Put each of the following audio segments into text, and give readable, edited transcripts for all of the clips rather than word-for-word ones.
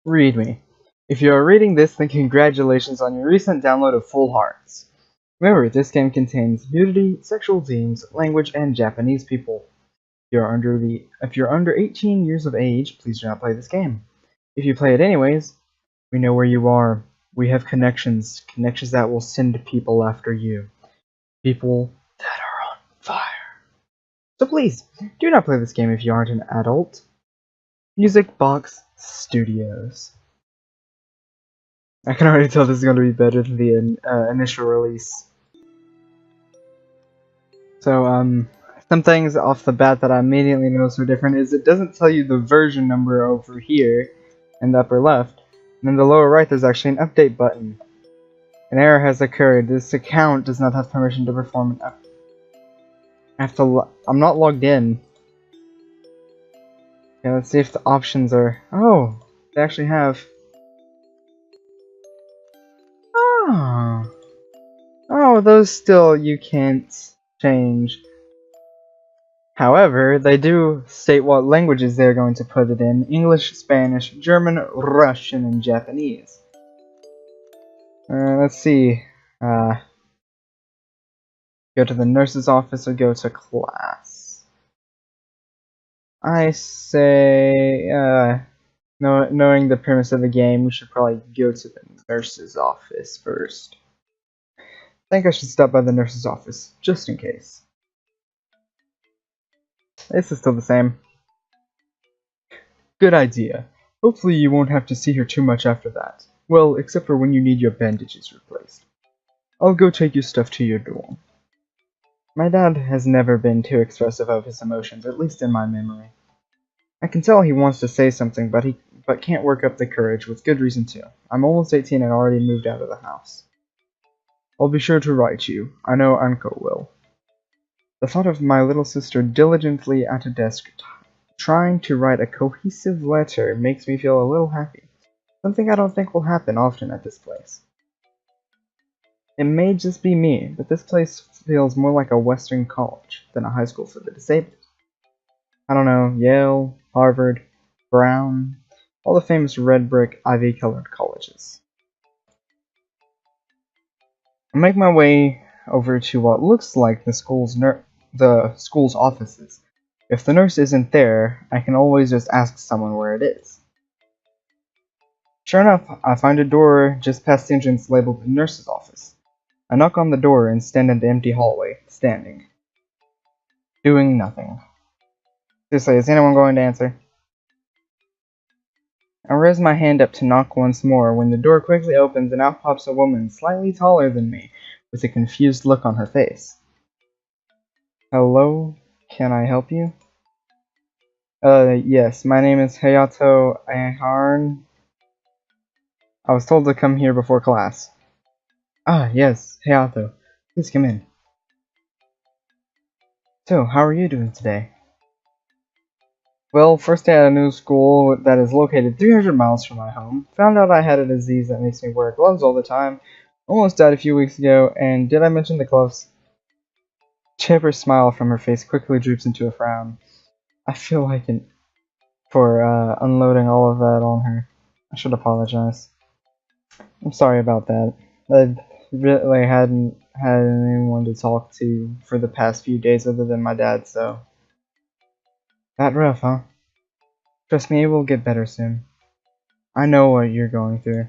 Read me. If you are reading this, then congratulations on your recent download of Full Hearts. Remember, this game contains nudity, sexual themes, language, and Japanese people. If you're under 18 years of age, please do not play this game. If you play it anyways, we know where you are. We have connections that will send people after you. People that are on fire. So please, do not play this game if you aren't an adult. Music Box Studios. I can already tell this is going to be better than the initial release. So, some things off the bat that I immediately noticed are different is it doesn't tell you the version number over here in the upper left, and in the lower right there's actually an update button. An error has occurred. This account does not have permission to perform an update. I'm not logged in. Okay, let's see if the options are... Oh! They actually have... Oh! Oh, those still you can't change. However, they do state what languages they're going to put it in. English, Spanish, German, Russian, and Japanese. Let's see. Go to the nurse's office or go to class. I say, knowing the premise of the game, we should probably go to the nurse's office first. I think I should stop by the nurse's office, just in case. This is still the same. Good idea. Hopefully you won't have to see her too much after that. Well, except for when you need your bandages replaced. I'll go take your stuff to your dorm. My dad has never been too expressive of his emotions, at least in my memory. I can tell he wants to say something, but can't work up the courage, with good reason too. I'm almost 18 and already moved out of the house. I'll be sure to write you. I know Anko will. The thought of my little sister diligently at a desk trying to write a cohesive letter makes me feel a little happy. Something I don't think will happen often at this place. It may just be me, but this place feels more like a Western college than a high school for the disabled. I don't know, Yale, Harvard, Brown, all the famous red brick, ivy-colored colleges. I make my way over to what looks like the school's offices. If the nurse isn't there, I can always just ask someone where it is. Sure enough, I find a door just past the entrance labeled the nurse's office. I knock on the door and stand in the empty hallway, standing. Doing nothing. Seriously, is anyone going to answer? I raise my hand up to knock once more when the door quickly opens and out pops a woman slightly taller than me, with a confused look on her face. Hello? Can I help you? Yes, my name is Hayato Aharn. I was told to come here before class. Ah, yes, Hayato. Please come in. So, how are you doing today? Well, first day at a new school that is located 300 miles from my home. Found out I had a disease that makes me wear gloves all the time. Almost died a few weeks ago, and did I mention the gloves? Chipper's smile from her face quickly droops into a frown. I feel like for unloading all of that on her. I should apologize. I'm sorry about that. I really hadn't had anyone to talk to for the past few days other than my dad, so... That rough, huh? Trust me, it will get better soon. I know what you're going through.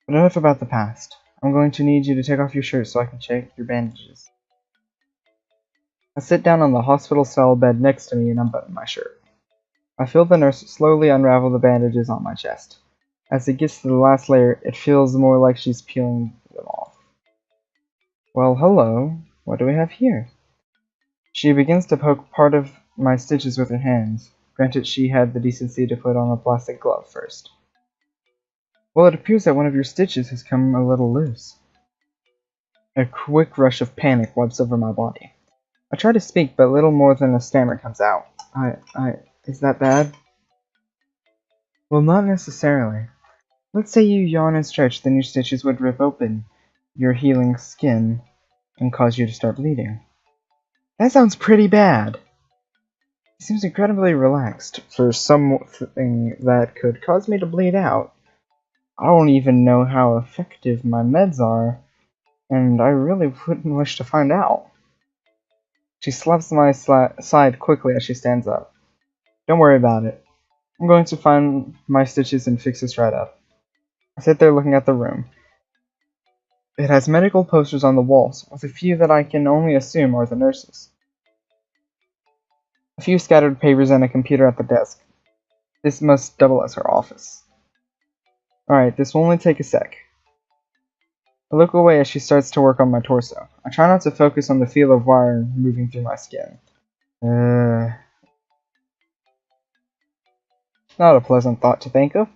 But enough about the past. I'm going to need you to take off your shirt so I can check your bandages. I sit down on the hospital-style bed next to me and unbutton my shirt. I feel the nurse slowly unravel the bandages on my chest. As it gets to the last layer, it feels more like she's peeling them off. Well, hello. What do we have here? She begins to poke part of my stitches with her hands. Granted, she had the decency to put on a plastic glove first. Well, it appears that one of your stitches has come a little loose. A quick rush of panic wipes over my body. I try to speak, but little more than a stammer comes out. Is that bad? Well, not necessarily. Let's say you yawn and stretch, then your stitches would rip open your healing skin and cause you to start bleeding. That sounds pretty bad. He seems incredibly relaxed for something that could cause me to bleed out. I don't even know how effective my meds are, and I really wouldn't wish to find out. She slaps my side quickly as she stands up. Don't worry about it. I'm going to find my stitches and fix this right up. I sit there looking at the room. It has medical posters on the walls, with a few that I can only assume are the nurses. A few scattered papers and a computer at the desk. This must double as her office. Alright, this will only take a sec. I look away as she starts to work on my torso. I try not to focus on the feel of wire moving through my skin. Not a pleasant thought to think of.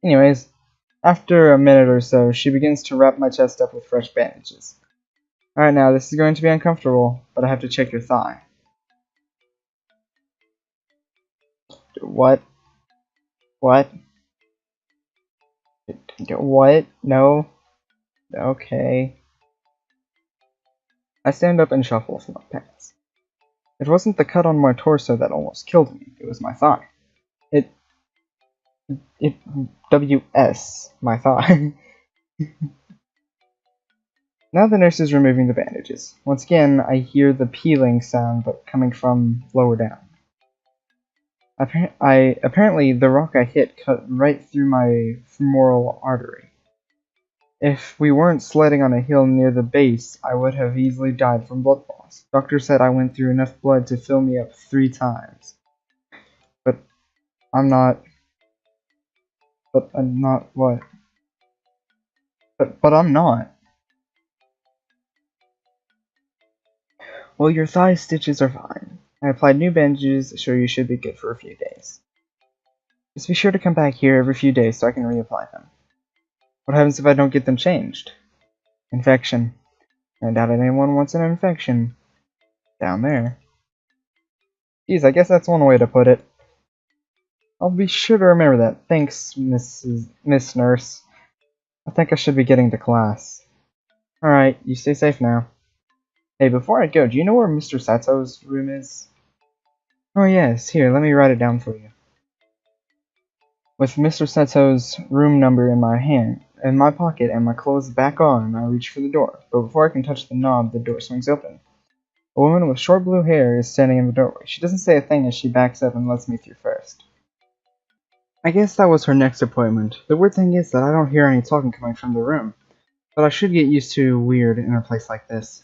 Anyways, after a minute or so, she begins to wrap my chest up with fresh bandages. Alright, now this is going to be uncomfortable, but I have to check your thigh. What? What? What? No. Okay. I stand up and shuffle for my pants. It wasn't the cut on my torso that almost killed me, it was my thigh. My thigh. Now the nurse is removing the bandages. Once again, I hear the peeling sound, but coming from lower down. Apparently, the rock I hit cut right through my femoral artery. If we weren't sledding on a hill near the base, I would have easily died from blood loss. Doctor said I went through enough blood to fill me up 3 times. But I'm not what? But I'm not. Well, your thigh stitches are fine. I applied new bandages, so you should be good for a few days. Just be sure to come back here every few days so I can reapply them. What happens if I don't get them changed? Infection. I doubt anyone wants an infection. Down there. Geez, I guess that's one way to put it. I'll be sure to remember that. Thanks, Miss Nurse. I think I should be getting to class. Alright, you stay safe now. Hey, before I go, do you know where Mr. Sato's room is? Oh yes, here, let me write it down for you. With Mr. Sato's room number in my pocket, and my clothes back on, I reach for the door, but before I can touch the knob, the door swings open. A woman with short blue hair is standing in the doorway. She doesn't say a thing as she backs up and lets me through first. I guess that was her next appointment. The weird thing is that I don't hear any talking coming from the room, but I should get used to weird in a place like this.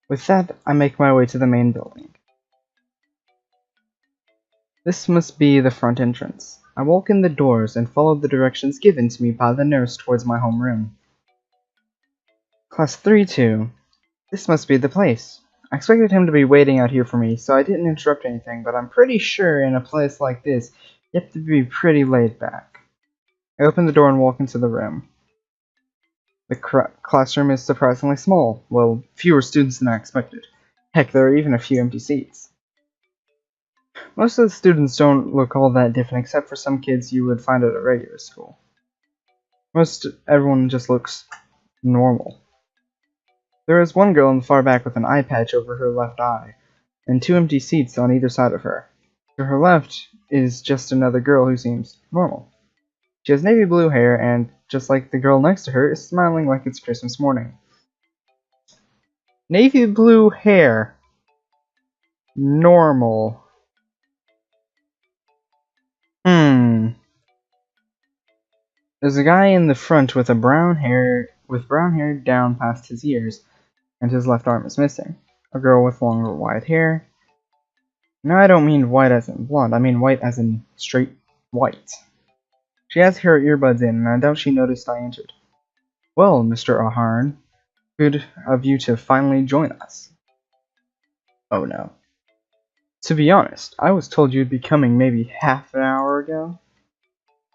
With that, I make my way to the main building. This must be the front entrance. I walk in the doors and follow the directions given to me by the nurse towards my homeroom. Class 3-2. This must be the place. I expected him to be waiting out here for me, so I didn't interrupt anything, but I'm pretty sure in a place like this, you have to be pretty laid back. I open the door and walk into the room. The classroom is surprisingly small. Well, fewer students than I expected. Heck, there are even a few empty seats. Most of the students don't look all that different, except for some kids you would find at a regular school. Most everyone just looks normal. There is one girl in the far back with an eye patch over her left eye, and 2 empty seats on either side of her. To her left is just another girl who seems normal. She has navy blue hair, and, just like the girl next to her, is smiling like it's Christmas morning. Navy blue hair. Normal. There's a guy in the front with brown hair down past his ears, and his left arm is missing. A girl with longer white hair. No, I don't mean white as in blonde, I mean white as in straight white. She has her earbuds in, and I doubt she noticed I entered. Well, Mr. Ahern, good of you to finally join us. Oh no. To be honest, I was told you'd be coming maybe half an hour ago.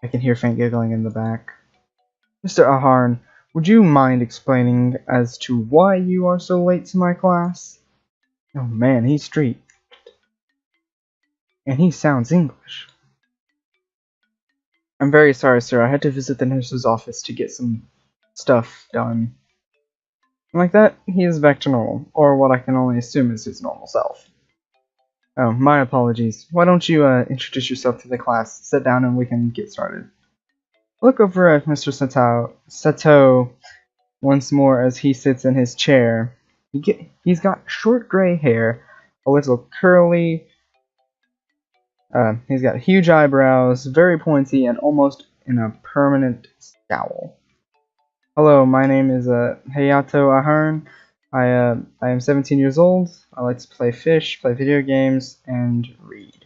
I can hear faint giggling in the back. Mr. Ahern, would you mind explaining as to why you are so late to my class? Oh man, he's street. And he sounds English. I'm very sorry, sir. I had to visit the nurse's office to get some stuff done. Like that, he is back to normal, or what I can only assume is his normal self. Oh, my apologies. Why don't you introduce yourself to the class? Sit down and we can get started. Look over at Mr. Sato once more as he sits in his chair. He's got short gray hair, a little curly. He's got huge eyebrows, very pointy, and almost in a permanent scowl. Hello, my name is Hayato Ahern. I am 17 years old. I like to play fish, play video games, and read.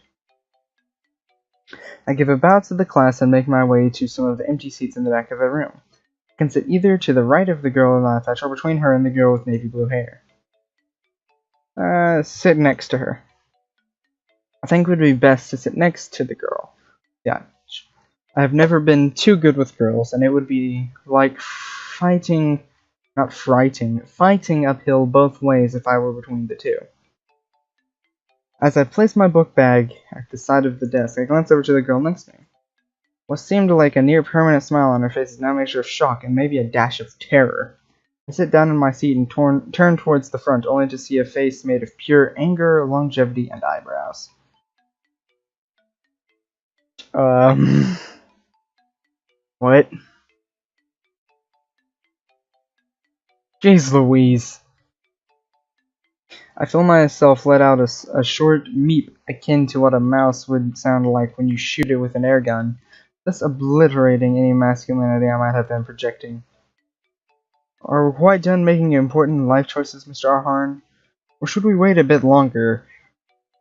I give a bow to the class and make my way to some of the empty seats in the back of the room. I can sit either to the right of the girl in eye patch or between her and the girl with navy blue hair. Sit next to her. I think it would be best to sit next to the girl. Yeah. I have never been too good with girls, and it would be like fighting uphill both ways if I were between the two. As I place my book bag at the side of the desk, I glance over to the girl next to me. What seemed like a near-permanent smile on her face is now a mixture of shock and maybe a dash of terror. I sit down in my seat and turn towards the front, only to see a face made of pure anger, longevity, and eyebrows. What? Jeez Louise. I feel myself let out a short meep akin to what a mouse would sound like when you shoot it with an air gun, thus obliterating any masculinity I might have been projecting. Are we quite done making important life choices, Mr. Ahern? Or should we wait a bit longer?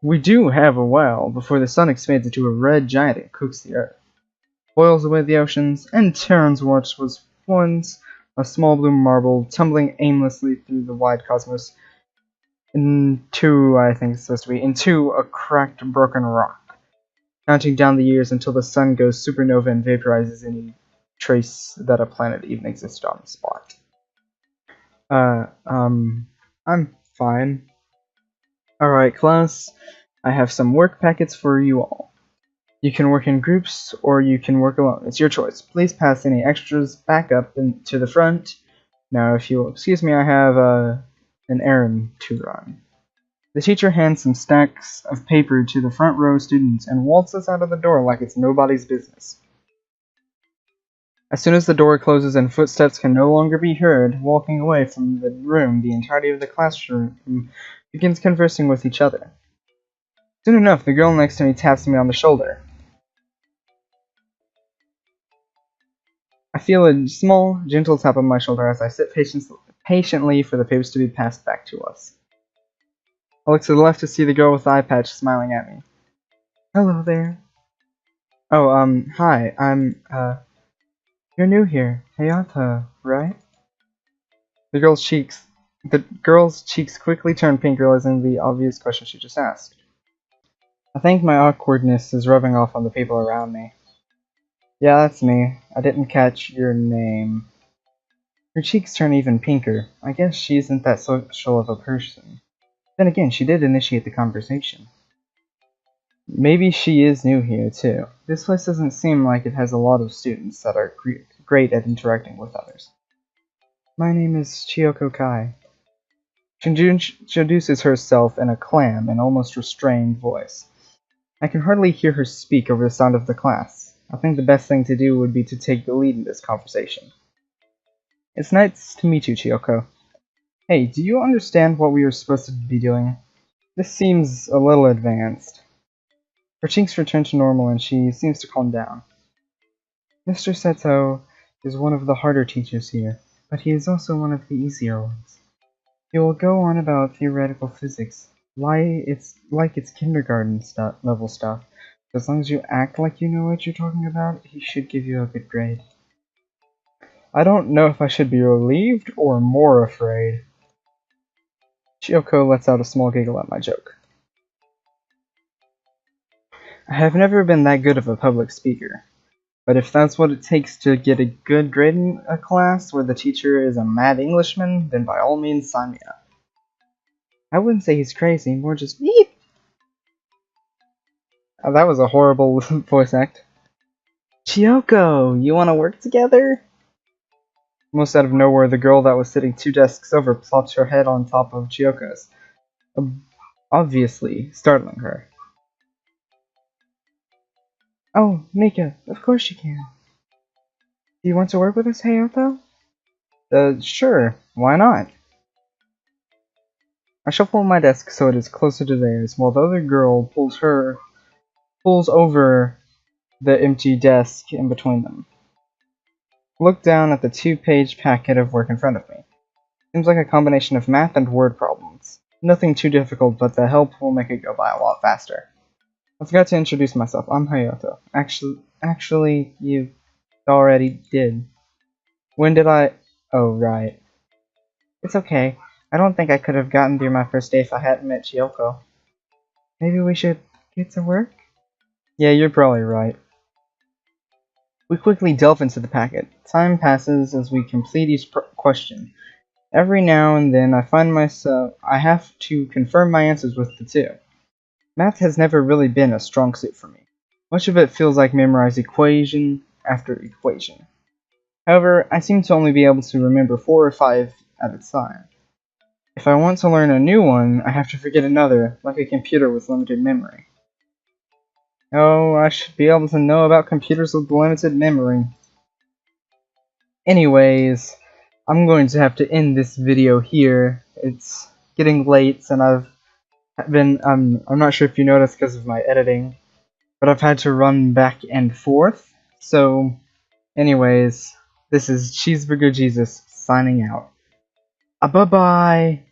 We do have a while before the sun expands into a red giant and cooks the earth, boils away the oceans, and turns what was once a small blue marble tumbling aimlessly through the wide cosmos into a cracked, broken rock, counting down the years until the sun goes supernova and vaporizes any trace that a planet even existed on the spot. I'm fine. Alright, class, I have some work packets for you all. You can work in groups, or you can work alone. It's your choice. Please pass any extras back up to the front. Now, if you'll excuse me, I have an errand to run. The teacher hands some stacks of paper to the front row students and waltzes out of the door like it's nobody's business. As soon as the door closes and footsteps can no longer be heard, walking away from the room, the entirety of the classroom begins conversing with each other. Soon enough, the girl next to me taps me on the shoulder. I feel a small, gentle tap on my shoulder as I sit patiently for the papers to be passed back to us. I look to the left to see the girl with the eye patch smiling at me. Hello there. Oh, hi, you're new here. Hayato, right? The girl's cheeks quickly turn pink, realizing the obvious question she just asked. I think my awkwardness is rubbing off on the people around me. Yeah, that's me. I didn't catch your name. Her cheeks turn even pinker. I guess she isn't that social of a person. Then again, she did initiate the conversation. Maybe she is new here, too. This place doesn't seem like it has a lot of students that are great at interacting with others. My name is Chiyoko Kai. She introduces herself in a calm and almost restrained voice. I can hardly hear her speak over the sound of the class. I think the best thing to do would be to take the lead in this conversation. It's nice to meet you, Chiyoko. Hey, do you understand what we are supposed to be doing? This seems a little advanced. Her cheeks return to normal and she seems to calm down. Mr. Sato is one of the harder teachers here, but he is also one of the easier ones. He will go on about theoretical physics, like it's kindergarten level stuff. As long as you act like you know what you're talking about, he should give you a good grade. I don't know if I should be relieved or more afraid. Chiyoko lets out a small giggle at my joke. I have never been that good of a public speaker, but if that's what it takes to get a good grade in a class where the teacher is a mad Englishman, then by all means sign me up. I wouldn't say he's crazy, more just beep. Oh, that was a horrible voice act. Chiyoko, you want to work together? Almost out of nowhere, the girl that was sitting 2 desks over plopped her head on top of Chiyoko's. obviously startling her. Oh, Mika, of course you can. Do you want to work with us, Hayato? Sure, why not? I shuffle my desk so it is closer to theirs, while the other girl pulls over the empty desk in between them. Look down at the 2-page packet of work in front of me. Seems like a combination of math and word problems. Nothing too difficult, but the help will make it go by a lot faster. I forgot to introduce myself. I'm Hayato. Actually, you already did. When did I... Oh, right. It's okay. I don't think I could have gotten through my first day if I hadn't met Chiyoko. Maybe we should get to work? Yeah, you're probably right. We quickly delve into the packet. Time passes as we complete each question. Every now and then I find myself I have to confirm my answers with the 2. Math has never really been a strong suit for me. Much of it feels like memorized equation after equation. However, I seem to only be able to remember 4 or 5 at a time. If I want to learn a new one, I have to forget another, like a computer with limited memory. Oh, I should be able to know about computers with limited memory. Anyways, I'm going to have to end this video here. It's getting late, and I'm not sure if you noticed because of my editing, but I've had to run back and forth. So, anyways, this is Cheeseburger Jesus signing out. Bye-bye!